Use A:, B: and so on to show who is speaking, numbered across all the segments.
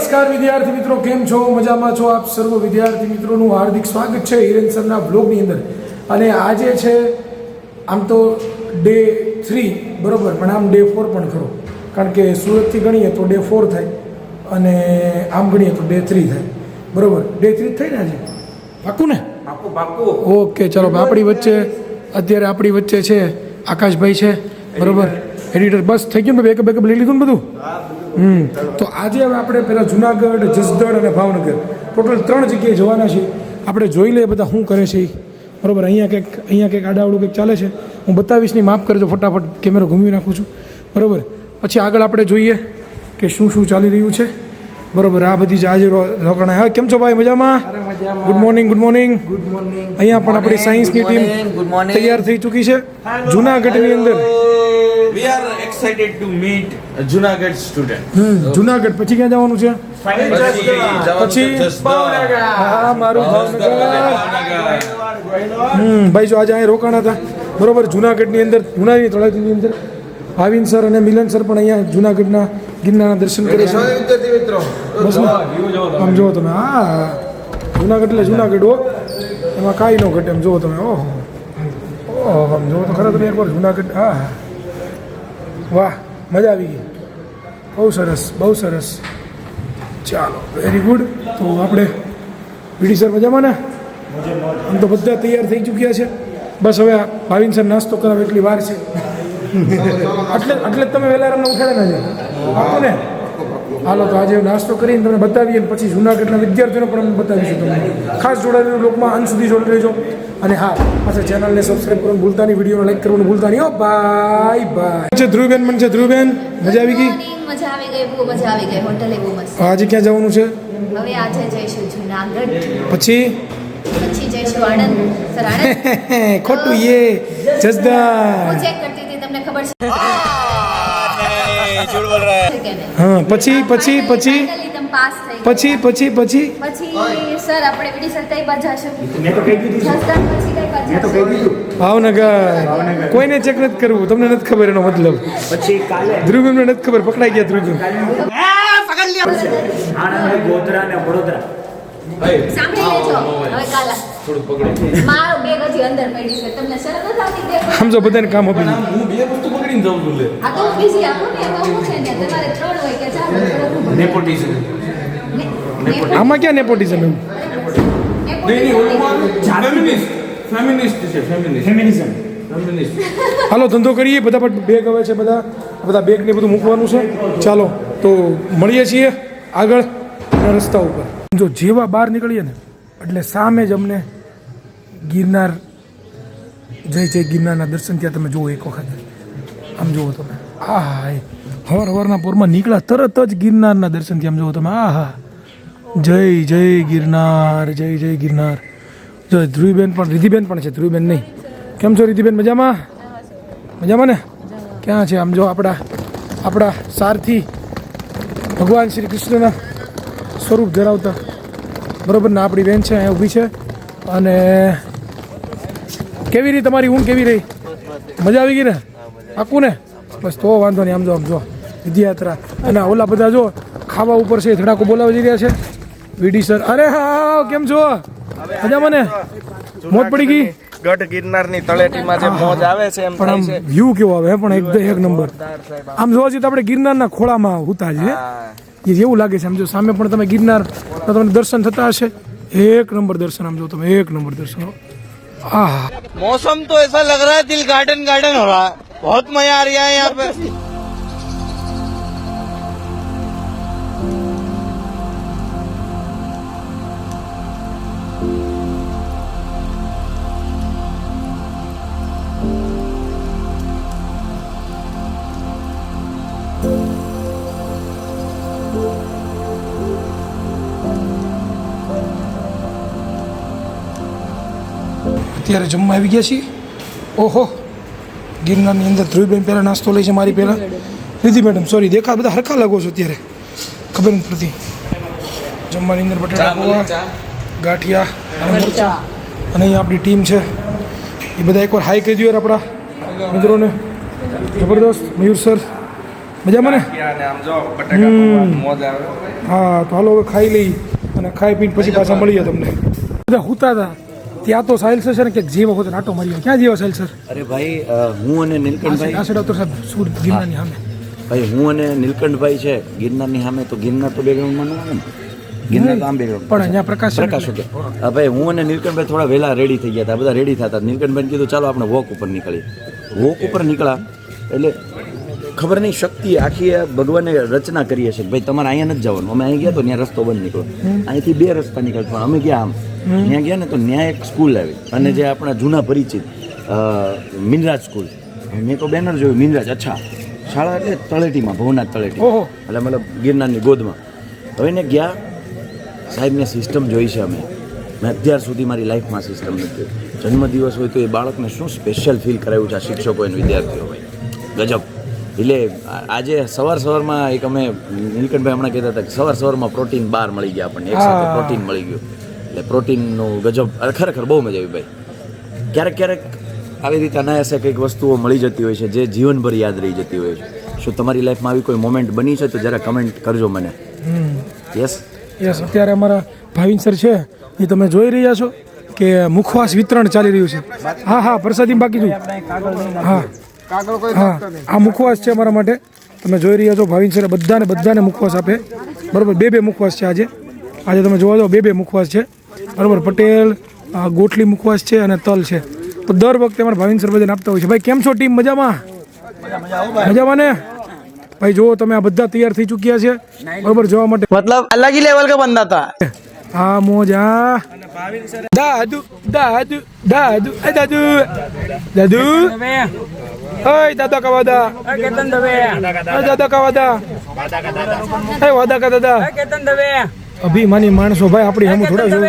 A: નમસ્કાર વિદ્યાર્થી મિત્રો, કેમ છો? મજામાં છો? આપ સર્વ વિદ્યાર્થી મિત્રોનું હાર્દિક સ્વાગત છે હિરેન સરના બ્લોગની અંદર. અને આજે છે આમ તો ડે 3 બરાબર, પણ આમ ડે 4 પણ ખરો, કારણ કે સુરતથી ગણીએ તો ડે 4 થાય અને આમ ગણીએ તો ડે 3 થાય બરાબર. ડે 3 થાય ને આજે? પાક્કું ને?
B: પાક્કું.
A: ઓકે, ચલો. આપણી વચ્ચે છે આકાશભાઈ છે બરાબર, એડિટર. બસ થઈ ગયું ને? બેકઅપ લઈ લીધું ને બધું? તો આજે હવે આપણે પહેલાં જુનાગઢ, જસદણ અને ભાવનગર ટોટલ 3 જગ્યાએ જવાના છીએ. આપણે જોઈ લઈએ બધા શું કરે છે એ બરાબર. અહીંયા કંઈક આડાવડું કંઈક ચાલે છે, હું બતાવીશ નહીં, માફ કરજો. ફટાફટ કેમેરો ઘૂમી નાખું છું બરાબર. પછી આગળ આપણે જોઈએ કે શું ચાલી રહ્યું છે બરાબર. આ બધી જ આજે રોકાણા. હા, કેમ છો ભાઈ? મજામાં? Good morning. અહીંયા પણ આપણી સાયન્સની ટીમ તૈયાર થઈ ચૂકી છે જુનાગઢની અંદર.
B: We are excited to meet Junagadh student.
A: Junagadh પછી ક્યાં જવાનું છે? પછી હા, મારું ભાવનગર. ભાઈ જો આજે અહીંયા રોકાણા હતા બરોબર, જુનાગઢની અંદર, જુનાની તળાવની અંદર. ભાવિન સર અને મિલન સર પણ અહીંયા જુનાગઢના ગિરનારના દર્શન કરે છે. બસ આમ જુઓ તમે, હા, જુનાગઢ એટલે જુનાગઢ હો, એમાં કાંઈ ન ઘટે. એમ જુઓ તમે, ઓહો આમ જુઓ તો ખરા તમે એકવાર જુનાગઢ. હા, વાહ, મજા આવી ગઈ. બહુ સરસ. ચાલો, વેરી ગુડ. તો આપણે વીડી સર મજામાં ને? આમ તો બધા તૈયાર થઈ ચૂક્યા છે. બસ હવે ભાવિન સર નાસ્તો કરાવે એટલી વાર છે. એટલે તમે વહેલા રમને ઉઠાડે ને આપો ને. હાલો, તો આજે નાસ્તો કરીને તમને બતાવીએ, પછી જુનાગઢના વિદ્યાર્થીઓને પણ અમે બતાવીશું તમને. ખાસ જોડાયેલું લોકમાં અંત સુધી જોડી લેજો. અને હા, પાછા ચેનલને સબસ્ક્રાઈબ કરવાનું ભૂલતા નહીં, વિડીયોને લાઈક કરવાનું ભૂલતા નહીં. ઓ બાય. ધ્રુવબેન મને છે. ધ્રુવબેન, મજા આવી ગઈ?
C: મજા આવી ગઈ, બહુ મજા આવી ગઈ. હોટલે બહુ મસ્ત.
A: આજે ક્યાં જવાનું છે?
C: હવે આજે જઈશું જુનાગઢ,
A: પછી
C: જઈશું આણંદ. સર, આણંદ
A: ખોટું એ જસદણ.
C: હું ચેક કરતી હતી, તમને ખબર છે?
A: હા, પછી
C: Finally તમે પાસ થઈ ગયા.
A: પછી
C: સર આપણે વીડી સર કઈ બાજુ જશું? મેં તો કહી દીધું. જસદણ પછી કઈ બાજુ? મેં તો કહી દીધું.
A: ભાવનગર. કોઈને ચેક નથી કરવું, તમને નથી ખબર એનો મતલબ.
D: પછી કાલે
A: ધ્રુવબેનને નથી ખબર, પકડાઈ ગયા ધ્રુવબેન.
D: આણંદ, ગોધરા ને વડોદરા.
C: સાંભળી લેજો. હવે કાલા મારો બેગ હજી અંદર પડી છે, તમને શરમ નથી આવતી? બેગ
A: સમજો, બધાને કામ આપી દીધું.
B: હું બે વસ્તુ પકડીને જાઉં છું લે.
C: આ તો બીજી આપો ને, એમાં હું છે ને, તમારે 3 હોય કે 4
B: નેપોટિઝમ.
A: આમાં ક્યાં નેપોટિઝમ? એમ
B: ફેમિનિસ્ટ છે.
D: ફેમિનિઝમ.
A: હાલો, ધંધો કરીએ. બધા પણ બેગ હવે છે, બધા બેગ ને બધું મૂકવાનું છે. ચાલો, તો મળીએ છીએ આગળ રસ્તા ઉપર. જો જેવા બહાર નીકળીએ ને એટલે સામે જ અમને ગિરનાર, જય ગિરનારના દર્શન ત્યાં તમે જુઓ એક વખત. આમ જુઓ તમે, આહા, હવારના પોરમાં નીકળ્યા તરત જ ગિરનારના દર્શન ત્યાં જુઓ તમે. આહા, જય ગિરનાર. જો ધ્રુવીબેન પણ, રિધિબેન પણ છે. ધ્રુવીબેન નહીં. કેમ છો રિધિબેન? મજામાં ને? ક્યાં છે? આમ જો આપણા સારથી ભગવાન શ્રી કૃષ્ણના સ્વરૂપ ધરાવતા બરોબર ને આપણી બેન છે, અહીંયા ઊભી છે. અને કેવી રહી તમારી ઊંઘ? કેવી રહી? મજા આવી ગઈ ને? પાક્કું ને? બસ તો વાંધો નહીં. આમ જો વિદ્યાયાત્રા અને ઓલા બધા જો ખાવા ઉપર છે, ધડાકો બોલાવા જઈ રહ્યા છે. વીડી સર, અરે હા, કેમ છો? મજામાં ને? મોજ પડી ગઈ?
E: ગઢ ગિરનારની તળેટીમાં જે મોજ આવે છે એમ
A: પણ આમ વ્યૂ કેવો આવે? પણ એક નંબર. આમ જોવા જઈએ તો આપણે ગિરનારના ખોળામાં ઉતા છે એ જેવું લાગે છે. આમ જો સામે પણ તમે ગિરનાર તમને દર્શન થતા હશે. એક નંબર દર્શન. આમ જો તમે, એક નંબર દર્શન. આહ,
E: मौसम तो ऐसा लग रहा है दिल गार्डन हो रहा है. बहुत मजा आ रहा है यहाँ पे.
A: અત્યારે જમવા આવી ગયા છીએ. ઓહો, ગિરનારની અંદર ધ્રુવીબેન પહેલાં નાસ્તો લે છે, મારી પહેલાં રિધિ મેડમ. સોરી, દેખા બધા હરખા લાગો છો અત્યારે, ખબર નથી પડતી. જમવાની અંદર બટાટા પૌવા, ગાંઠિયા અને મરચાં. અને અહીંયા આપણી ટીમ છે એ બધા એકવાર હાઈ કહી દો યાર આપણા મિત્રોને. જબરદસ્ત. મયુર સર, મજામાં ને?
B: અને આમ જો બટાકા પૌવા મોજ આવે.
A: હા તો હાલો હવે ખાઈ લઈ અને ખાઈ પીને પછી પાછા મળીએ તમને બધા હુતા હતા ત્યાં તો સાહિલ સર છે ને કે જીવા હોતો નાટો મારી ક્યાં જીવા સાહિલ સર
F: અરે ભાઈ હું અને નીલકંઠભાઈ
A: આ ડોક્ટર સાહેબ સુર ગિરનારની સામે
F: ભાઈ હું અને નીલકંઠભાઈ છે ગિરનારની સામે તો ગિરનાર તો બેકગ્રાઉન્ડમાં ન આવે ને ગિરનાર તો આમ બેકગ્રાઉન્ડ
A: પણ અહીંયા પ્રકાશ છે ને.
F: પ્રકાશ હતો ભાઈ હું અને નીલકંઠભાઈ થોડા વહેલા રેડી થઈ ગયા હતા બધા રેડી થતા નીલકંઠભાઈને કીધું ચાલો આપણે વોક ઉપર નીકળીએ વોક ઉપર નીકળ્યા એટલે ખબર નહીં શક્તિ આખી આ ભગવાને રચના કરીએ છે ભાઈ તમારે અહીંયા નથી જવાનું અમે અહીં ગયા તો ત્યાં રસ્તો બંધ નીકળ્યો અહીંથી 2 રસ્તા નીકળ્યા પણ અમે ગયા આમ ત્યાં ગયા ને તો ત્યાં એક સ્કૂલ આવી અને જે આપણા જૂના પરિચિત મિનરાજ સ્કૂલ મેં તો બેનર જોયું મિનરાજ અચ્છા શાળા એટલે તળેટીમાં ભવનાથ તળેટી
A: ઓહો.
F: એટલે મતલબ ગિરનારની ગોદમાં હવે એને ગયા સાહેબને સિસ્ટમ જોઈ છે અમે મેં અત્યાર સુધી મારી લાઈફમાં સિસ્ટમ નથી જન્મદિવસ હોય તો એ બાળકને શું સ્પેશિયલ ફીલ કરાવ્યું છે આ શિક્ષકો અને વિદ્યાર્થીઓ ભાઈ ગજબ એટલે આજે સવારમાં એક અમે નીલકંઠભાઈ હમણાં કહેતા હતા કે સવારમાં પ્રોટીન બાર મળી ગયા આપણને એક સાથે પ્રોટીન મળી ગયું એટલે પ્રોટીનનું ગજબ ખરેખર બહુ મજા આવી ભાઈ ક્યારેક આવી રીતે અનાયાસે કંઈક વસ્તુઓ મળી જતી હોય છે જે જીવનભર યાદ રહી જતી હોય છે શું તમારી લાઈફમાં આવી કોઈ મોમેન્ટ બની છે તો જરા કમેન્ટ કરજો મને યસ
A: અત્યારે અમારા ભાવિન સર છે એ તમે જોઈ રહ્યા છો કે મુખવાસ વિતરણ ચાલી રહ્યું છે હા પ્રસાદી બાકી જોઈ હા આ મુખવાસ છે અમારા માટે તમે જોઈ રહ્યા છો ભાવિન સર બધાને મુખવાસ આપે બરોબર 2 મુખવાસ છે આજે તમે જોવા જાઓ 2 મુખવાસ છે બરોબર પટેલ ગોટલી મુખવાસ છે અને તલ છે તો દર વખતે અમારા ભાવિન સર બધાને આપતા હોય છે ભાઈ કેમ છો ટીમ મજામાં ને ભાઈ જુઓ તમે આ બધા તૈયાર થઈ ચૂક્યા છે બરોબર જોવા માટે
E: मतलब अलग ही लेवल का बंदा था
A: હા મોજા દાદુ દાદુ દાદુ એ દાદુ દાદુ ઓય દાદા કા વાદા કેતન દવે દાદા કા વાદા એ વાદા કા દાદા કેતન દવે અભિમાની માણસો ભાઈ આપણી હમ થોડા જો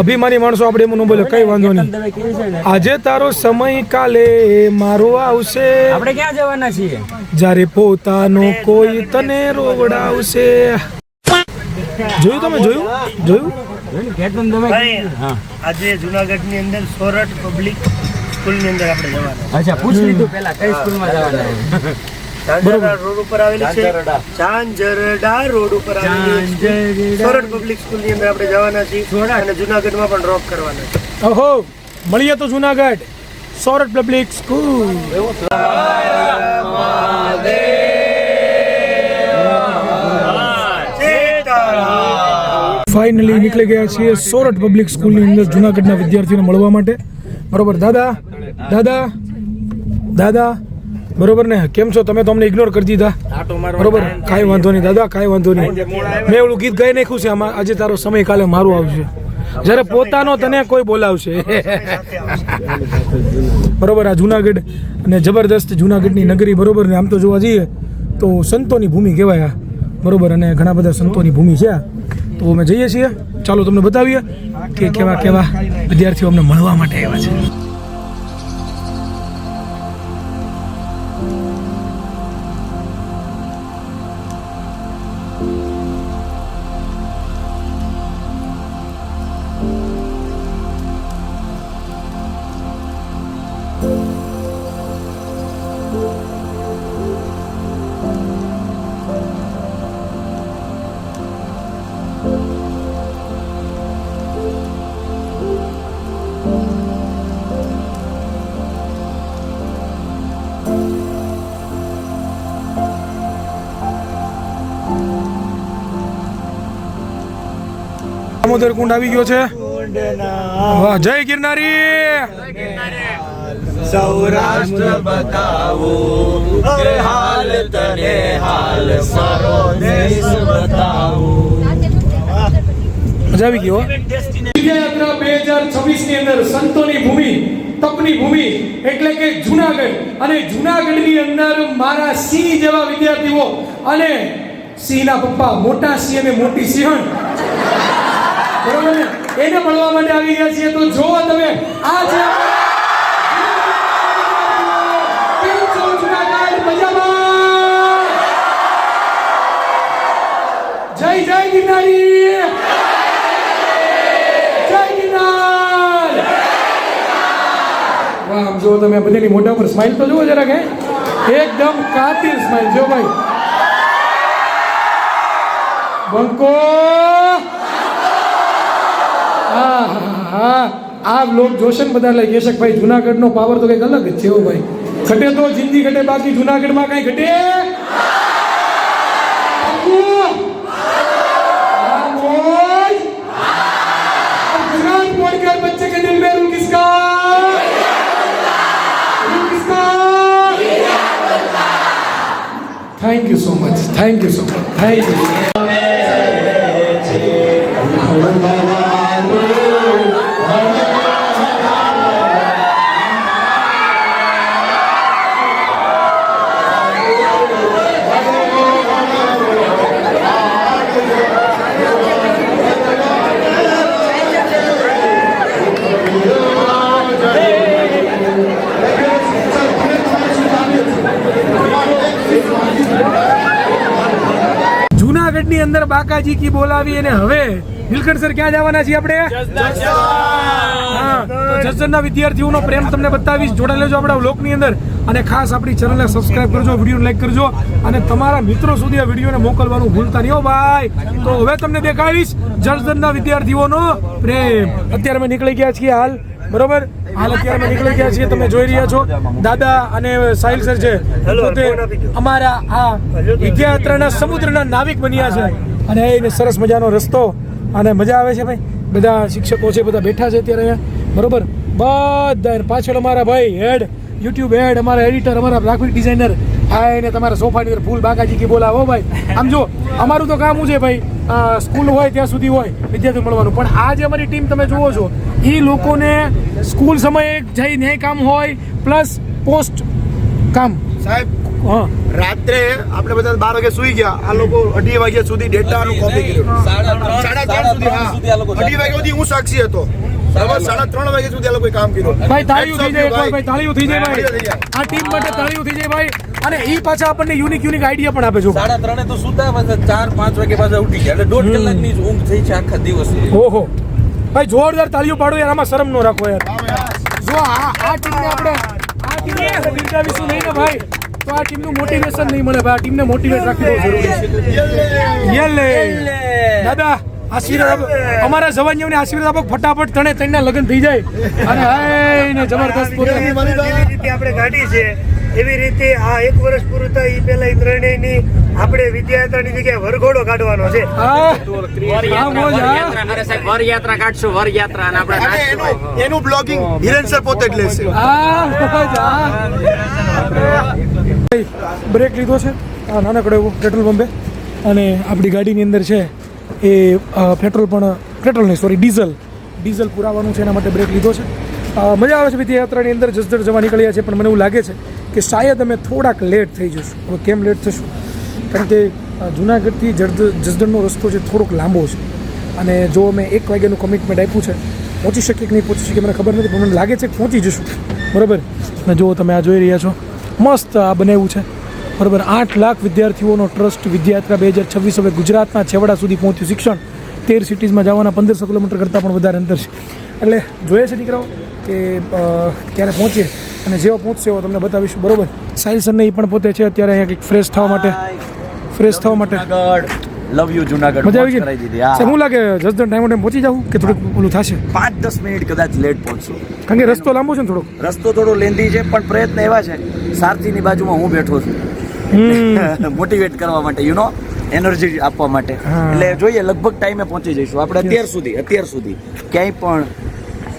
A: અભિમાની માણસો આપણે એમ ન બોલે કઈ વાંધો નહીં આજે તારો સમય કાલે મારો આવશે
D: આપણે ક્યાં જવાના છીએ
A: જ્યારે પોતાનો કોઈ તને રોવડાવશે જોયું
G: આજે જુનાગઢ ની અંદર સોરઠ પબ્લિક સ્કૂલ ની અંદર આપણે જવાના
D: અચ્છા પૂછ લીધું પેલા કઈ સ્કૂલમાં જવાના
G: ચાંજરડા રોડ ઉપર આવેલી છે ચાંજરડા રોડ ઉપર આવેલી છે સોરઠ પબ્લિક સ્કૂલ ની અંદર આપણે જવાના છીએ અને જુનાગઢમાં પણ ડ્રોપ કરવાના છે
A: ઓહો મળીએ તો Junagadh Sorath public school finally નીકળી ગયા છીએ સોરઠ પબ્લિક સ્કૂલની અંદર જુનાગઢના વિદ્યાર્થીઓને મળવા માટે બરોબર દાદા બરોબર ને કેમ છો તમે તો અમને ઇગ્નોર કરી દીધા બરોબર કાંઈ વાંધો નહીં દાદા કાંઈ વાંધો નહીં મેં એવું ગીત ગાઈ નાખ્યું છે આમાં આજે તારો સમય કાલે મારું આવશે જ્યારે પોતાનો તને કોઈ બોલાવશે બરોબર આ જુનાગઢ અને જબરદસ્ત જુનાગઢની નગરી બરોબર ને આમ તો જોવા જઈએ તો સંતોની ભૂમિ કહેવાય આ બરોબર અને ઘણા બધા સંતોની ભૂમિ છે તો અમે જઈએ છીએ ચાલો તમને બતાવીએ કે કેવા વિદ્યાર્થીઓ અમને મળવા માટે આવ્યા છે દામોદર કુંડ આવી ગયો છે વાહ જય ગિરનારી
E: સૌરાષ્ટ્ર બતાવો કે હાલ તને હાલ સારો દેશ બતાવો
A: મજા આવી ગયો યાત્રા 2026 ની અંદર સંતોની ભૂમિ તપની ભૂમિ એટલે કે જુનાગઢ અને જુનાગઢની અંદર મારા સિંહ જેવા વિદ્યાર્થીઓ અને સિંહના પપ્પા મોટા સિંહ અને મોટી સિંહણ બરોબર ને એને મળવા માટે આવી ગયા છીએ તો જો તમે આ છે કેમ છો જુનાગઢ મજામાં જય ગિરનારી જય ગિરનાર વાહ આમ જો તમે બધાની મોઢા પર સ્માઈલ તો જુઓ જરાક હે એકદમ કાતિલ સ્માઈલ જો ભાઈ બંકો આ લોક જોશન બધા લઈ કહેશે ભાઈ જુનાગઢનો પાવર તો કંઈક અલગ જ છે હો ભાઈ ઘટે તો જિંદગી ઘટે બાકી જુનાગઢમાં કઈ ઘટે बच्चे के दिल में रूह किसका thank you so much thank you so much thank you જુનાગઢની અંદર બાકાજી કી બોલાવી અને હવે નીલકંઠ સર ક્યાં જવાના છીએ આપણે જસદણના વિદ્યાર્થીઓનો પ્રેમ તમને બતાવીશ જોડાઈ લેજો આપણા વ્લોગની અંદર અને ખાસ આપણી ચેનલને સબસ્ક્રાઇબ કરજો વિડીયોને લાઈક કરજો અને તમારા મિત્રો સુધી આ વિડીયોને મોકલવાનું ભૂલતા નહીં હો ભાઈ તો હવે તમને દેખાડીશ જસદણના વિદ્યાર્થીઓનો પ્રેમ અત્યારે અમે નીકળી ગયા છીએ હાલ બરોબર હાલ અત્યારે અમે નીકળી ગયા છીએ તમે જોઈ રહ્યા છો દાદા અને સાહિલ સર છે પોતે અમારા આ વિદ્યાયાત્રાના સમુદ્રના નાવિક બન્યા છે અને એને સરસ મજાનો રસ્તો અને મજા આવે છે ભાઈ બધા શિક્ષકો છે બધા બેઠા છે અત્યારે અહીંયા બરોબર બધા પાછળ અમારા ભાઈ હેડ યુટ્યુબ હેડ અમારા એડિટર અમારા ગ્રાફિક ડિઝાઇનર આ એને તમારા સોફાની અંદર ફૂલ બાકાજી કી બોલાવો ભાઈ આમ જો અમારું તો કામ છે ભાઈ સ્કૂલ હોય ત્યાં સુધી હોય વિદ્યાર્થીઓ મળવાનું પણ આ જે અમારી ટીમ તમે જુઓ છો એ લોકોને સ્કૂલ સમયે જઈને કામ હોય પ્લસ પોસ્ટ કામ
G: સાહેબ
A: હા
G: રાત્રે આપણે બધા 12 વાગે સુઈ ગયા આ લોકો 2:30 વાગ્યા સુધી ડેટાનું કોપી કર્યું 3:30 સુધી હા 2:30 વાગ્યા સુધી હું સાક્ષી હતો 3:30 વાગ્યા સુધી આ લોકોએ કામ કર્યું
A: ભાઈ તાળીઓ થઈ જાય ભાઈ તાળીઓ થઈ જાય ભાઈ આ ટીમ માટે તાળીઓ થઈ જાય ભાઈ અને એ પાછા આપણને યુનિક આઈડિયા પણ આપે છે
B: 3:30 તો સુતા પાછા 4-5 વાગે પાછા ઉઠી ગયા એટલે 1.5 કલાકની જ ઊંઘ થઈ છે આખા દિવસની
A: ઓહો ભાઈ જોરદાર તાળીઓ પાડો યાર આમાં શરમ ન રાખો યાર જો આ ટીમને આપણે બિરદાવીશું નહીં ને ભાઈ તો આ ટીમનું મોટિવેશન નહીં મળે ભાઈ આ ટીમને મોટિવેટ રાખવી બહુ જરૂરી છે યેલે દાદા આશીર્વાદ અમારા જવાનીઓને આશીર્વાદ આપો ફટાફટ ત્રણેના લગ્ન થઈ જાય અને હાય ને જબરદસ્ત પોતે
G: જેવી રીતે આપણે ગાડી છે એવી રીતે આ 1 વર્ષ પૂરું થાય એ પહેલા ત્રણેયની આપણે વિદ્યાયાત્રાની જગ્યાએ વરઘોડો કાઢવાનો છે
D: વરયાત્રા કાઢશું વરયાત્રા અને આપણે
G: એનું બ્લોગિંગ હિરેન સર પોતે જ લેશે
A: બ્રેક લીધો છે આ નાનકડો એવો પેટ્રોલ પંપે અને આપણી ગાડીની અંદર છે એ પેટ્રોલ નહીં સોરી ડીઝલ પુરાવાનું છે એના માટે બ્રેક લીધો છે મજા આવે છે વિદ્યાયાત્રાની અંદર જસદણ જવા નીકળ્યા છે પણ મને એવું લાગે છે કે શાયદ અમે થોડાક લેટ થઈ જશું હવે કેમ લેટ થશું કારણ કે જુનાગઢથી જસદણનો રસ્તો છે થોડોક લાંબો છે અને જો અમે 1 વાગ્યાનું કમિટમેન્ટ આપ્યું છે પહોંચી શકીએ કે નહીં પહોંચી શકીએ મને ખબર નથી પણ મને લાગે છે કે પહોંચી જશું બરાબર અને જો તમે આ જોઈ રહ્યા છો મસ્ત આ બનાવ્યું છે બરાબર 8 લાખ વિદ્યાર્થીઓનો ટ્રસ્ટ વિદ્યાયાત્રા 2026 હવે ગુજરાતના છેવાડા સુધી પહોંચ્યું શિક્ષણ 13 સિટીઝમાં જવાના 1500 કિલોમીટર કરતાં પણ વધારે અંતર છે એટલે જોઈએ છે દીકરાઓ કે ક્યારે પહોંચીએ અને જેવો પહોંચશે એવો તમને બતાવીશું બરોબર સાહિલ સરને એ પણ પોતે છે અત્યારે અહીંયા કંઈક ફ્રેશ થવા માટે
F: લવ યુ જુનાગઢ
A: મજા આવી ગઈ શું લાગે જસદણ ટાઈમ પહોંચી જાવ કે થોડુંક ઓલું થશે
F: 5-10 મિનિટ કદાચ લેટ પહોંચશું
A: કારણ કે રસ્તો લાંબો છે ને
F: રસ્તો થોડો લેન્ધી છે પણ પ્રયત્ન એવા છે સારથીની બાજુમાં હું બેઠો છું મોટિવેટ કરવા માટે એનર્જી આપવા માટે એટલે જોઈએ લગભગ ટાઈમે પહોંચી જઈશું આપણે અત્યાર સુધી ક્યાંય પણ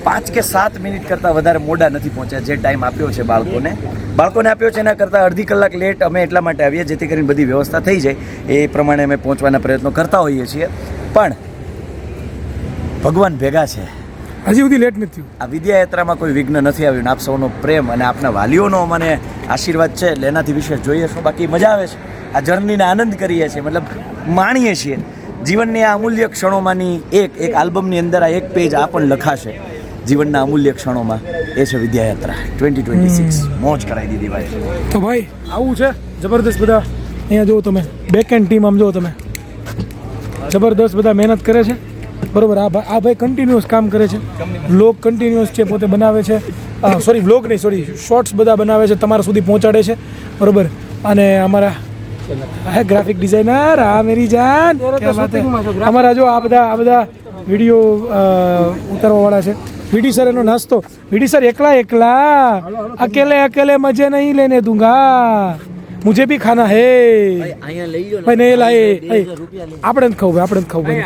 F: 5 કે 7 મિનિટ કરતાં વધારે મોડા નથી પહોંચ્યા જે ટાઈમ આપ્યો છે બાળકોને આપ્યો છે એના કરતાં અડધી કલાક લેટ અમે એટલા માટે આવીએ જેથી કરીને બધી વ્યવસ્થા થઈ જાય એ પ્રમાણે અમે પહોંચવાના પ્રયત્નો કરતા હોઈએ છીએ પણ ભગવાન ભેગા છે
A: હજી સુધી લેટ નથી
F: આ વિદ્યાયાત્રામાં કોઈ વિઘ્ન નથી આવ્યું આપ સૌનો પ્રેમ અને આપના વાલીઓનો મને આશીર્વાદ છે એટલે એનાથી વિશેષ જોઈએ શું બાકી મજા આવે છે આ જર્નીને આનંદ કરીએ છીએ મતલબ માણીએ છીએ જીવનની આ અમૂલ્ય ક્ષણોમાંની એક આલ્બમની અંદર આ એક પેજ આ પણ લખાશે જીવનના અમૂલ્ય ક્ષણોમાં એ છે વિદ્યાયાત્રા 2026 મોજ કરાવી દીધી ભાઈ
A: તો ભાઈ આવું છે જબરદસ્ત બધા અહીંયા જુઓ તમે બેક એન્ડ ટીમ આમ જુઓ તમે જબરદસ્ત બધા મહેનત કરે છે બરોબર. આ ભાઈ કન્ટિન્યુઅસ કામ કરે છે, વ્લોગ કન્ટિન્યુઅસ છે, પોતે બનાવે છે, સોરી વ્લોગ નહીં, સોરી શોર્ટ્સ બધા બનાવે છે, તમારા સુધી પહોંચાડે છે, બરોબર. અને અમારા ગ્રાફિક ડિઝાઇનર, આ મેરી જાન, ક્યા વાત હે. અમારા જો આ બધા વિડીયો ઉતારવાવાળા છે. વીડી સર એનો નાસ્તો, વીડી સર એકલા અકેલે મજે નહીં લેને દૂંગા, મુझे भी खाना है ભાઈ. નહીં લાય આપણે જ ખાવું ભાઈ, આપણે જ ખાવું ભાઈ.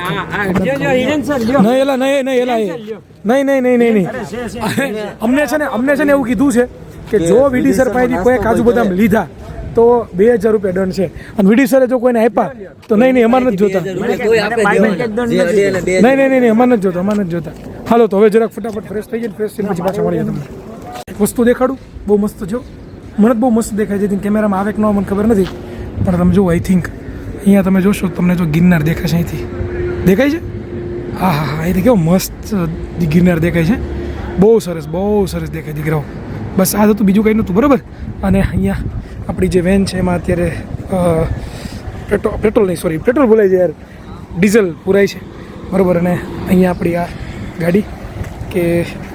A: નહીં એલા નહીં એલા નહીં. અમને છે ને એવું કીધું છે કે જો વીડી સર પાસેથી કોઈ કાજુ બદામ લીધા તો 2000 રૂપિયા દંડ છે, અને વીડી સરે જો કોઈને આપ્યા તો નહીં અમારે નથી જોતા. નહીં અમારે નથી જોતા. હાલો તો હવે જરાક ફટાફટ ફ્રેશ થઈ જાય, ફ્રેશ થઈને પછી પાછા મળીએ. તમને એક વસ્તુ દેખાડું, બહુ મસ્ત છો, મને બહુ મસ્ત દેખાય છે. કેમેરામાં આવે કે ન મને ખબર નથી, પણ તમે જુઓ, આઈ થિંક અહીંયા તમે જોશો તમને જો ગિરનાર દેખાશે, અહીંથી દેખાય છે. હા હા હા, અહીંથી કેવો મસ્ત ગિરનાર દેખાય છે. બહુ સરસ દેખાય દીકરાઓ. બસ આ હતું, બીજું કંઈ નહોતું, બરાબર. અને અહીંયા આપણી જે વેન છે એમાં અત્યારે પેટ્રોલ બોલાય છે યાર, ડીઝલ પુરાય છે, બરાબર. અને અહીંયા આપણી આ ગાડી કે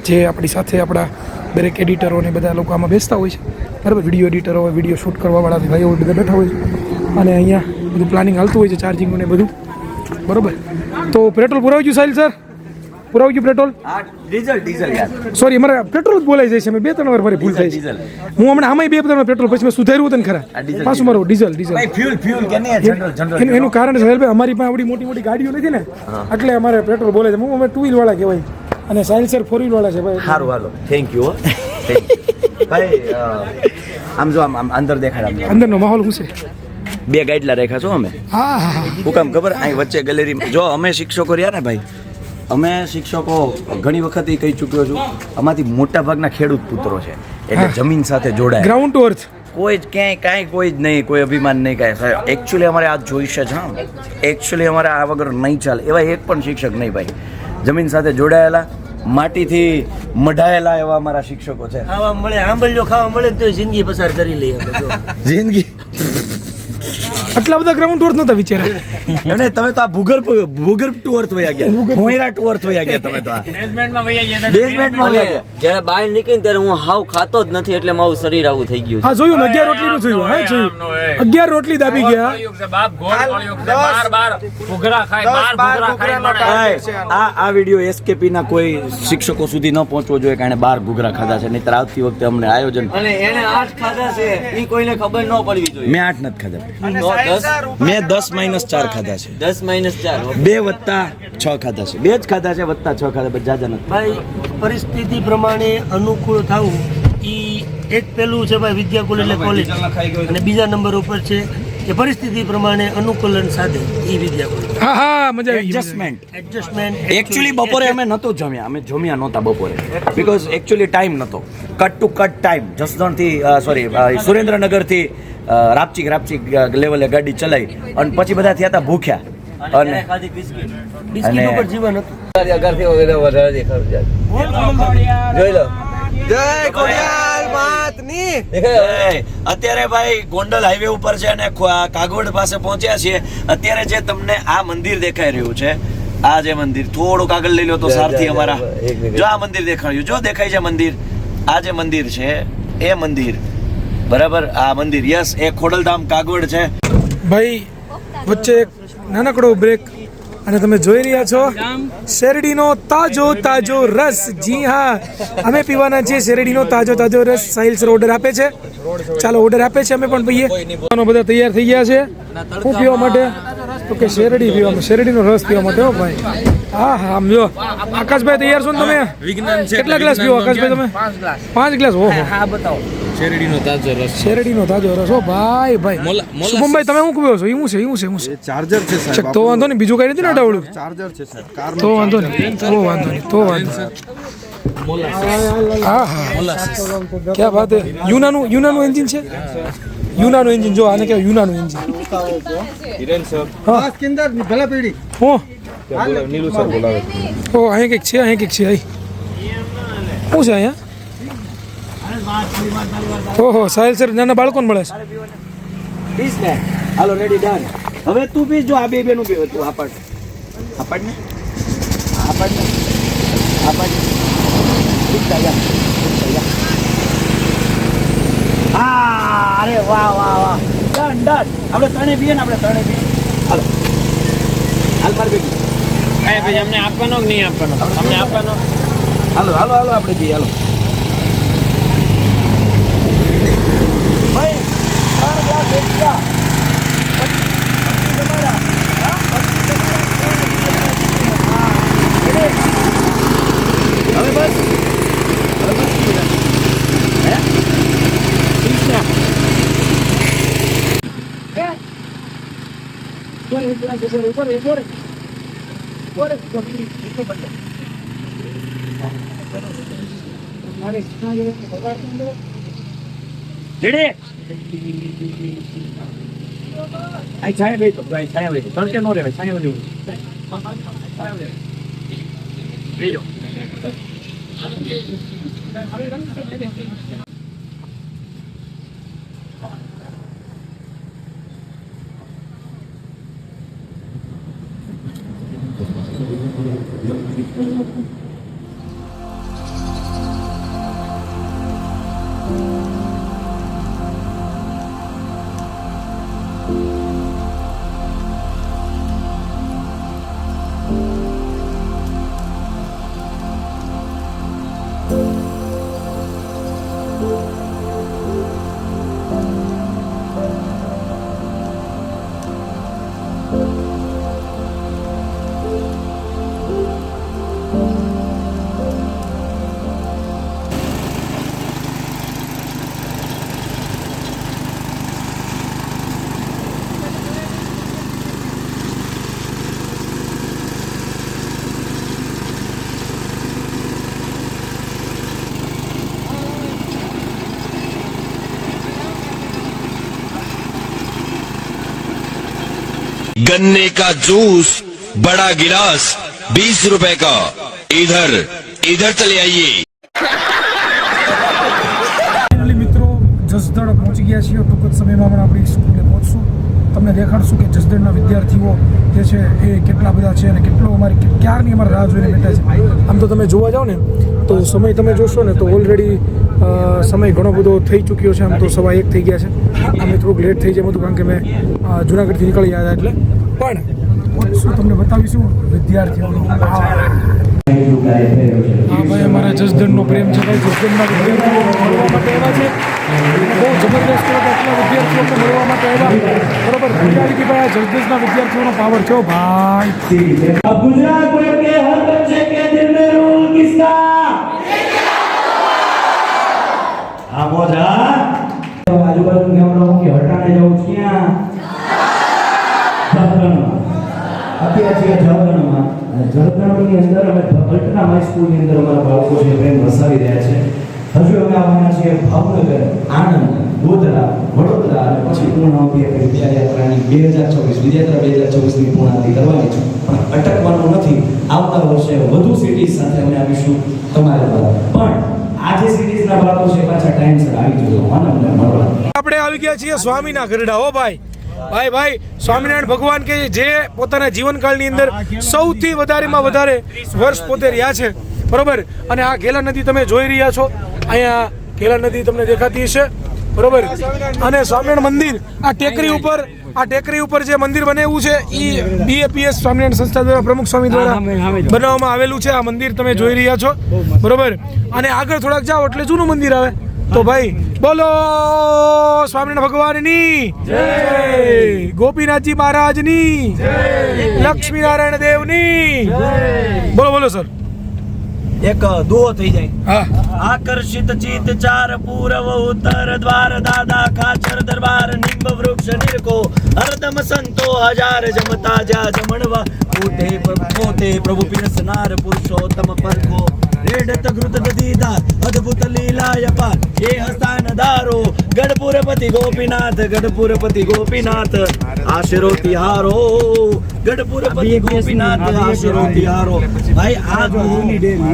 A: જે આપણી સાથે આપણા દરેક એડિટરો ને બધા લોકો આમાં બેસતા હોય છે, બરાબર. વિડીયો એડિટરો હોય, વિડીયો શૂટ કરવાવાળા ભાઈઓ બધા બેઠા હોય છે, અને અહીંયા બધું પ્લાનિંગ હાલતું હોય છે, ચાર્જિંગનું ને બધું, બરાબર. તો પેટ્રોલ પુરાવી ગયું સાહિલ સર? પુરાવી ગયું પેટ્રોલ?
F: ડીઝલ યાર,
A: સોરી, અમારે પેટ્રોલ જ બોલાઈ જાય છે. મેં 2-3 વાર મારી ભૂલ થાય છે. હું હમણાં આમાંય 2 પેટ્રોલ પછી મેં સુધાર્યું હતું ને ખરા, પાછું મારું ડીઝલ.
F: ફ્યુલ કે નહીં,
A: એનું કારણ છે ભાઈ, અમારી પાસે આવડી મોટી ગાડીઓ નથી ને, એટલે અમારે પેટ્રોલ બોલે છે. અમે 2 વ્હીલ વાળા કહેવાય, અને સાહિલ સર 4 વ્હીલ વાળા છે ભાઈ.
F: સારું, હાલો, થેન્ક યુ ભાઈ. આમ જો આમ અંદર દેખાડ,
A: અંદરનો માહોલ શું છે?
F: 2 ગાઈડલા રાખ્યા છો અમે.
A: હા હા,
F: હું કામ ખબર, અહીં વચ્ચે ગેલેરીમાં જો અમે શિક્ષકો રહ્યા ને ભાઈ, અમે શિક્ષકો ઘણી વખત એ કહી ચૂક્યો છું, અમારી મોટા ભાગના ખેડૂત પુત્રો છે, એટલે જમીન સાથે જોડાય,
A: ગ્રાઉન્ડ ટુ અર્થ.
F: કોઈ જ ક્યાંય કાંઈ કોઈ જ નહીં, કોઈ અભિમાન નહીં કાંઈ. એકચ્યુઅલી અમારે આ જોઈશે જ. હા, એકચ્યુઅલી અમારે આ વગર નહીં ચાલે એવા એક પણ શિક્ષક નહીં ભાઈ. જમીન સાથે જોડાયેલા, માટીથી મઢાયેલા એવા અમારા શિક્ષકો છે.
H: ખાવા મળે, આંબલિયો ખાવા મળે તો જિંદગી પસાર કરી લઈએ
F: જિંદગી.
A: આટલા બધા ગ્રાઉન્ડ ટુર નતા વિચારા.
F: અને તમે તો આ ભૂગર્ભ ટુ અર્થ વયા ગયા, ભોયરા ટુ અર્થ વયા ગયા તમે તો. આ બેઝમેન્ટમાં વયા ગયા.
D: જ્યારે બહાર નીકળીને ત્યારે હું હાવ ખાતો જ નથી, એટલે મારું શરીર આવું થઈ ગયું.
A: હા જોયું ને, 11 રોટલીનું જોયું. હા જોયું, 11 રોટલી દાબી ગયા.
F: આ વિડીયો એસકેપી ના કોઈ શિક્ષકો સુધી ન પહોંચવો જોઈએ, કારણ 12 ઘૂઘરા ખાધા છે, નહીંતર આવતી વખતે અમને આયોજન.
H: અને એને 8 ખાધા છે, એ કોઈને ખબર ન પડવી જોઈએ.
F: મેં 8 નથી ખાધા, મેં 10 - 4 ખાધા છે.
H: 10 - 4
F: 2 + 6 ખાધા છે. 2 જ ખાધા છે, +6 ખાધા, બધા જાજા નથી.
H: ભાઈ, પરિસ્થિતિ પ્રમાણે અનુકૂળ થવું ઈ એક પેલું છે ભાઈ, વિદ્યાકુલ એટલે કોલેજ, અને બીજા નંબર ઉપર છે કે પરિસ્થિતિ પ્રમાણે અનુકૂલન સાધે ઈ વિદ્યાકુલ.
A: હા હા, મજા આવી.
H: એડજસ્ટમેન્ટ.
F: એકચ્યુઅલી બપોરે અમે નહોતો જમ્યા, અમે જમ્યા નહોતા બપોરે, બીકોઝ એકચ્યુઅલી ટાઈમ નહોતો. કટ ટુ કટ ટાઈમ, જસદણથી સુરેન્દ્રનગરથી રાપચી લેવલે ગાડી ચલાવી, અને પછી બધા થયા હતા ભૂખ્યા, અને
H: બિસ્કિટ ઉપર જીવન હતું.
B: જોઈ લો.
F: અત્યારે ભાઈ ગોંડલ હાઈવે ઉપર છે અને કાગવડ પાસે પહોંચ્યા છીએ. અત્યારે જે તમને આ મંદિર દેખાઈ રહ્યું છે, આ જે મંદિર, થોડુંક આગળ લઈ લો તો સારથી અમારા, જો આ મંદિર દેખાડ્યું, જો દેખાય છે મંદિર, આ જે મંદિર છે એ મંદિર, બરાબર. આ મંદિર, યસ, એ ખોડલધામ કાગવડ છે
A: ભાઈ. વચ્ચે એક નાનકડો બ્રેક, અને તમે જોઈ રહ્યા છો શેરડીનો તાજો રસ. જી હા, અમે પીવાના છીએ શેરડીનો તાજો રસ. સાહિલ સર ઓર્ડર આપે છે, ચાલો ઓર્ડર આપે છે, અમે પણ પીએ. બધા તૈયાર થઈ ગયા છે શું પીવા માટે? તો કે શેરડીનો રસ પીવા માટે. હો ભાઈ, હા હા, આમ જો આકાશભાઈ તૈયાર છો ને તમે? કેટલા ગ્લાસ પીવો આકાશભાઈ તમે? 5 ગ્લાસ. ઓહો, હા બતાવો. શેરડીનો તાજો રસ. હો ભાઈ. શુભમભાઈ તમે શું પીવો છો? એવું છે
G: ચાર્જર છે સાહેબ.
A: તો વાંધો નહીં, બીજું કઈ નથી ને અડાવડું?
G: ચાર્જર છે સાહેબ, કાર.
A: તો વાંધો નહીં. હા હા, ક્યાં વાત હે. યુનાનું એન્જિન છે. યુનાનું એન્જિન જો, આને કહેવાય યુનાનું એન્જિન. હા,
G: ભલા પેઢી.
A: હો નીલુ સર બોલાવે. ઓ અહીં કંઈક છે, અહીં શું છે અહીંયા? ઓહો, સાહિલ સર નાના બાળકોને મળે છે.
F: હાલો, રેડી, ડન. હવે તું બી જો, આ બે બેનું બી તું આપડ ને. હા, અરે વાહ વાહ વાહ, ડન ડન. આપણે ત્રણે પીએ ને, આપણે ત્રણે પીએ. હાલો હાલ મારી ભેગી.
B: ભાઈ અમને આપવાનો કે નહીં આપવાનો? તમને આપવાનો.
F: હાલો હાલો હાલો આપણે પીએ. હાલો ભાઈ, 3 ગ્લાસ extra. હવે બસ હે કૃષ્ણ જેડે આ છાયા ભાઈ તો ભાઈ છાયા ભાઈ તડકે નો રહેવાય. છાયા ભાઈ બેજો.
I: गन्ने का जूस बड़ा गिलास 20 रुपए का, इधर इधर चले आइए.
A: ફાઇનલી મિત્રો જસદણ પહોંચી ગયા છીએ. ટૂંક જ સમયમાં પણ આપણી સ્કૂલે પહોંચશું. તમને દેખાડશું કે જસદણના વિદ્યાર્થીઓ જે છે એ કેટલા બધા છે અને કેટલો અમારી ક્યારની અમારે રાહ જોઈને બેઠા છે. આમ તો તમે જોવા જાઓ ને તો સમય તમે જોશો ને તો ઓલરેડી સમય ઘણો બધો થઈ ચૂક્યો છે. આમ તો 1:15 થઈ ગયા છે. અમે થોડુંક લેટ થઈ જાય બધું કારણ કે મેં જુનાગઢથી નીકળી આવ્યા એટલે. પણ શું તમને બતાવીશું વિદ્યાર્થીઓનો હા ભાઈ, અમારા જસદણનો પ્રેમ છે ભાઈ. જસદણના વિદ્યાર્થીઓ મળવા માટે આવ્યા છે. બહુ જબરદસ્ત આટલા વિદ્યાર્થીઓને મળવા માટે આવ્યા. બરોબર, રિયાલિટી ભાઈ આ જસદણના વિદ્યાર્થીઓનો પાવર છે ભાઈ.
H: गुजरात के हर बच्चे के दिल में रूल किसका? हाँ मोजा આજુબાજુ ગામડાઓ કે હટાણે જવું ક્યાં? જળગણમાં. અત્યારે છે જળગણમાં. અને જળગણની અંદર અમે ભટના હાઈ સ્કૂલની અંદર અમારા બાળકો છે પ્રેમ વસાવી રહ્યા છે. હજુ અમે આવવાના છીએ ભાવનગર, આણંદ, ગોધરા, વડોદરા અને પછી પૂર્ણાવતી આપણી વિદ્યાયાત્રાની 2024 વિદ્યાયાત્રા 2024ની પૂર્ણાવતી કરવાની છે. પણ અટકવાનું નથી. આવતા વર્ષે વધુ સિટીઝ સાથે અમે આવીશું તમારા દ્વારા. પણ આ જે સિટીઝના બાળકો છે પાછા ટાઈમસર આવી જજો આનંદને મળવા.
A: આપણે આવી ગયા છીએ સ્વામીના ગરડા. હો ભાઈ ભાઈ ભાઈ, સ્વામિનારાયણ ભગવાન કે જે પોતાના જીવનકાળની અંદર સૌથી વધારેમાં વધારે વર્ષ પોતે રહ્યા છે. બરોબર, અને આ ઘેલા નદી તમે જોઈ રહ્યા છો. અહીંયા ઘેલા નદી તમને દેખાતી હશે. બરોબર, અને સ્વામિનારાયણ મંદિર આ ટેકરી ઉપર જે મંદિર બનાવ્યું છે એ BAPS સ્વામિનારાયણ સંસ્થા દ્વારા પ્રમુખ સ્વામી દ્વારા બનાવવામાં આવેલું છે. આ મંદિર તમે જોઈ રહ્યા છો. બરોબર, અને આગળ થોડાક જાઓ એટલે જૂનું મંદિર આવે. તો ભાઈ બોલો સ્વામિનારાયણ ભગવાનની જય, ગોપીનાથજી મહારાજની જય, લક્ષ્મી નારાયણ દેવની જય. બોલો બોલો સર.
F: એક દુહો થઈ જાય.
A: હા,
F: આકર્ષિત ચિત ચાર પૂર્વ ઉત્તર દ્વાર દાદા ખાચર દરબાર નિંબ વૃક્ષ નિરકો હરદમ સંતો હજાર જમતા જા જમણવા પોતે પ્રભુ પિરસનાર પુરુષોત્તમ પરખો રેડત ઘૃત દીદાર અદ્ભુત લીલા અપાર એ હસ્તાન ધારો ગઢપુરપતિ ગોપીનાથ આશરો તિહારો ગઢપુરપતિ ગોપીનાથ આશરો તિહારો. ભાઈ આ જો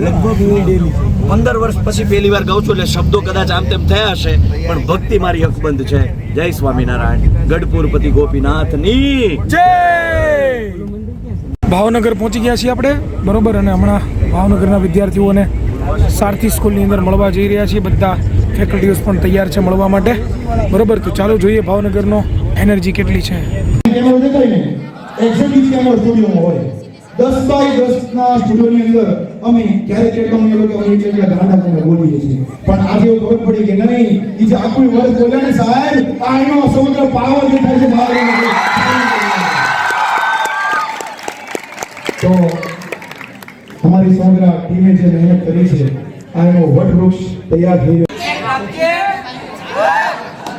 F: લગભગ 15 વર્ષ પછી પહેલી વાર ગાઉં છું એટલે શબ્દો કદાચ આમ તેમ થયા હશે પણ ભક્તિ મારી અકબંધ છે. જય સ્વામિનારાયણ. ગઢપુરપતિ ગોપીનાથની
A: જય. ભાવનગર પહોંચી ગયા છીએ આપણે, બરોબર. અને હમણાં ભાવનગરના વિદ્યાર્થીઓને સારથી સ્કૂલની અંદર મળવા જઈ રહ્યા છીએ. બધા ફેકલ્ટીઓસ પણ તૈયાર છે મળવા માટે, બરોબર. તો ચાલો જોઈએ ભાવનગરનો એનર્જી કેટલી છે.
G: એક્ઝિબિટ કેમેરો સ્ટુડિયોમાં હોય 10 બાય 10 ના સ્ટુડિયોની અંદર અમે ક્યારેક અમે લોકો અમે ગાંડા ગાંડા બોલીએ છીએ, પણ આજે એવું ખબર પડી કે નહીં, એ જે આખું વર્ષ બોલ્યા ને સાહેબ, આ એનો સમગ્ર પાવર જે થાય છે બહાર તો અમારી સમગ્ર ટીમે જે મહેનત કરી છે, આ એનો વટવૃક્ષ તૈયાર થઈ ગયો.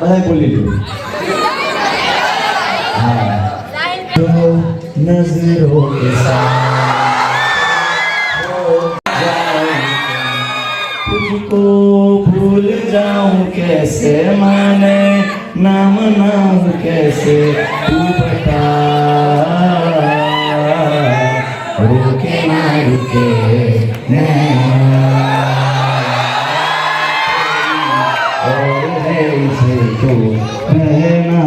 G: બધા બોલી લીધું. नजरों के साथ तुझको भूल जाऊं कैसे, माने नाम नाम कैसे, तू बता रुके ना रुके और है इसे तो रहना.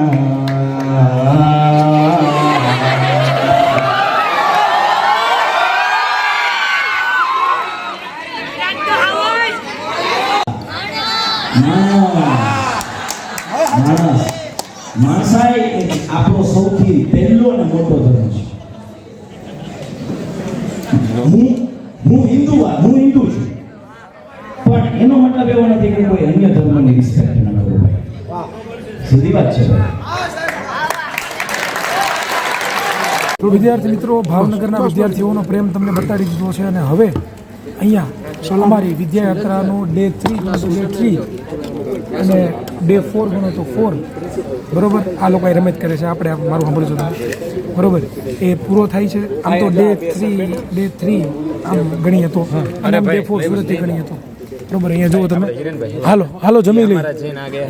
G: માણસાઈ આપણો સૌથી પહેલો અને મોટો ધર્મ છે. હું હિન્દુ છું, પણ એનો મતલબ એવો નથી કે કોઈ અન્ય ધર્મની રિસ્પેક્ટ ન કરું. સીધી વાત છે.
A: તો વિદ્યાર્થી મિત્રો, ભાવનગરના વિદ્યાર્થીઓનો પ્રેમ તમને બતાડી દીધો છે. અને હવે અહીંયા અમારી વિદ્યાયાત્રાનું ડે 3 અને ડે 4 ગણો તો 4, બરોબર. આ લોકો રમત કરે છે, આપણે મારું સાંભળજો તમે, બરોબર. એ પૂરો થાય છે. આમ તો ડે 3 આમ ગણી હતો અને ડે 4 સુરતથી ગણી હતો, બરોબર. અહીંયા જુઓ તમે. હાલો જમી લઈએ.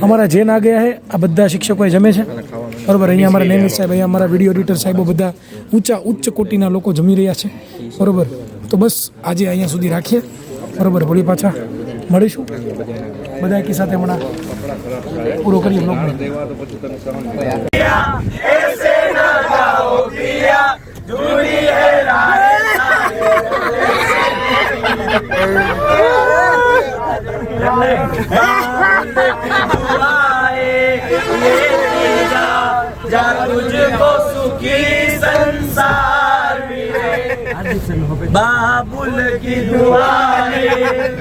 A: અમારા જે ના ગયા હે આ બધા શિક્ષકોએ જમે છે, બરોબર. અહીંયા અમારા નેમિત સાહેબ, અહીંયા અમારા વિડીયો એડિટર સાહેબો બધા ઉચ્ચ કોટીના લોકો જમી રહ્યા છે, બરોબર. તો બસ આજે અહીંયા સુધી રાખીએ, બરોબર. વળી પાછા મળીશું બધા એકી સાથે. હમણાં પૂરો કરીએ બ્લોગ.
E: बाबुल की दुआएं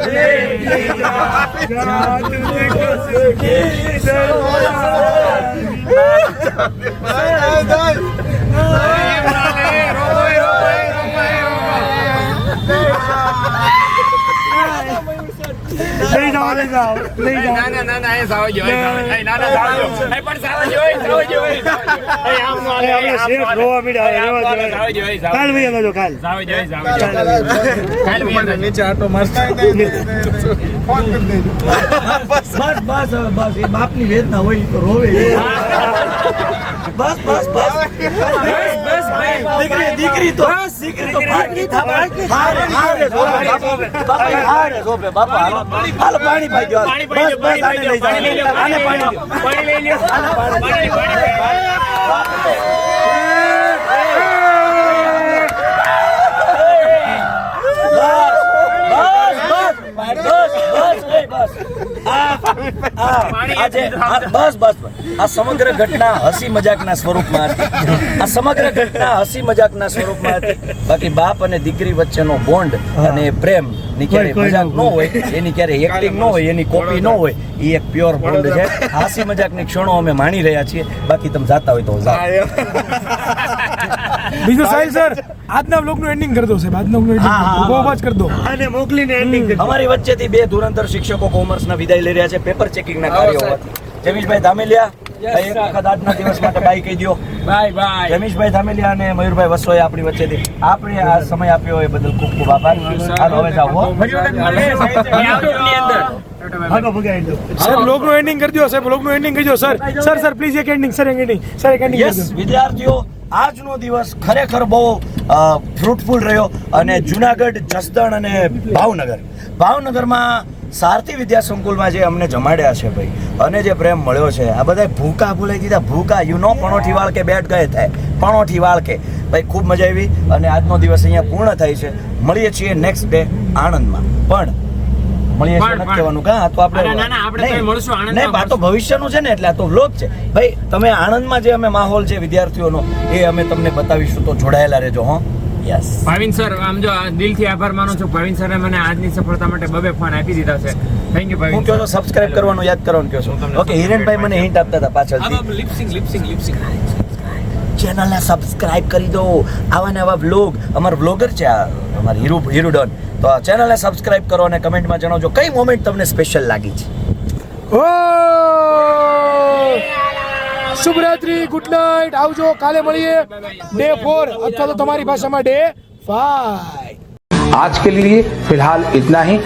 B: નીચે આટો મારતા
E: બસ બાપની વેદના હોય તો રોવે. બસ દીકરી તો પાણી પાઈ ગયો. બસ આ સમગ્ર ઘટના હસી મજાકના સ્વરૂપમાં હતી. બાકી બાપ અને દીકરી વચ્ચેનો બોન્ડ અને પ્રેમ ની ક્યારે મજાક ન હોય, એની ક્યારે એક્ટિંગ ન હોય, એની કોપી ન હોય, એ એક પ્યોર બોન્ડ છે. હાસી મજાકની ક્ષણો અમે માણી રહ્યા છીએ. બાકી તમે જાતા હોય તો જાઓ.
A: બીજું સાહેબ સર, આજના બ્લોગનું એન્ડિંગ કરી દો સાહેબ. આજના બ્લોગનું એન્ડિંગ કરી દો
E: અને મોકલીને એન્ડિંગ. અમારી વચ્ચેથી 2 ધુરંધર શિક્ષકો કોમર્સના વિદાય લઈ રહ્યા છે પેપર ચેકિંગના કાર્યો હોવાથી. જમીશભાઈ ધામેલિયા એક વખત આજના દિવસ માટે બાય કહી દો. બાય. જમીશભાઈ ધામેલિયા અને મયુરભાઈ વસોએ આપણી વચ્ચેથી આપણે આ સમય આપ્યો એ બદલ ખૂબ ખૂબ આભાર. હાલો હવે જાઓ.
A: સર બ્લોગનું એન્ડિંગ કરી દો. સાહેબ બ્લોગનું એન્ડિંગ કરી દો. સર પ્લીઝ એક એન્ડિંગ. સર એન્ડિંગ
E: યસ વિદ્યાર્થીઓ, આજનો દિવસ ખરેખર બહુ ફ્રૂટફુલ રહ્યો. અને જુનાગઢ, જસદણ અને ભાવનગરમાં સારથી વિદ્યા સંકુલમાં જે અમને જમાડ્યા છે ભાઈ, અને જે પ્રેમ મળ્યો છે, આ બધા ભૂકા ભૂલાઈ દીધા. ભૂકા પણોઠી વાળ કે બેટ ગયે થાય, પણોઠી વાળ કે ભાઈ ખૂબ મજા આવી અને આજનો દિવસ અહીંયા પૂર્ણ થાય છે. મળીએ છીએ નેક્સ્ટ ડે આણંદમાં. પણ મળીએ છીએ નથી કહેવાનું કાં? આ તો આપણે નહીં, આ તો ભવિષ્યનું છે ને, એટલે આ તો વ્લોગ છે ભાઈ. તમે આણંદમાં જે અમે માહોલ છે વિદ્યાર્થીઓનો એ અમે તમને બતાવીશું, તો જોડાયેલા રહેજો. હો યસ
J: ભાવિન સર, આમ જો દિલથી આભાર માનું છું. ભાવિન સરે મને આજની સફળતા માટે 2 ફોન આપી દીધા છે. Thank you Bhavin.
E: હું કહો છો સબસ્ક્રાઇબ કરવાનું યાદ કરવાનું કહો છો. ઓકે, હિરેનભાઈ મને હિન્ટ આપતા હતા પાછળથી. ચેનલને સબસ્ક્રાઇબ કરી દો. આવા ને આવા વ્લોગ, અમાર વ્લોગર છે આ અમાર હીરુડન. તો આ ચેનલને સબસ્ક્રાઇબ કરો અને કમેન્ટમાં જણાવજો કઈ મોમેન્ટ તમને સ્પેશિયલ લાગી છે.
A: ઓ શુભરાત્રી, ગુડ નાઇટ, આવજો. કાલે મળીએ ડે 4 અથવા તો તમારી ભાષામાં ડે 5.
K: आज के लिए फिलहाल इतना ही.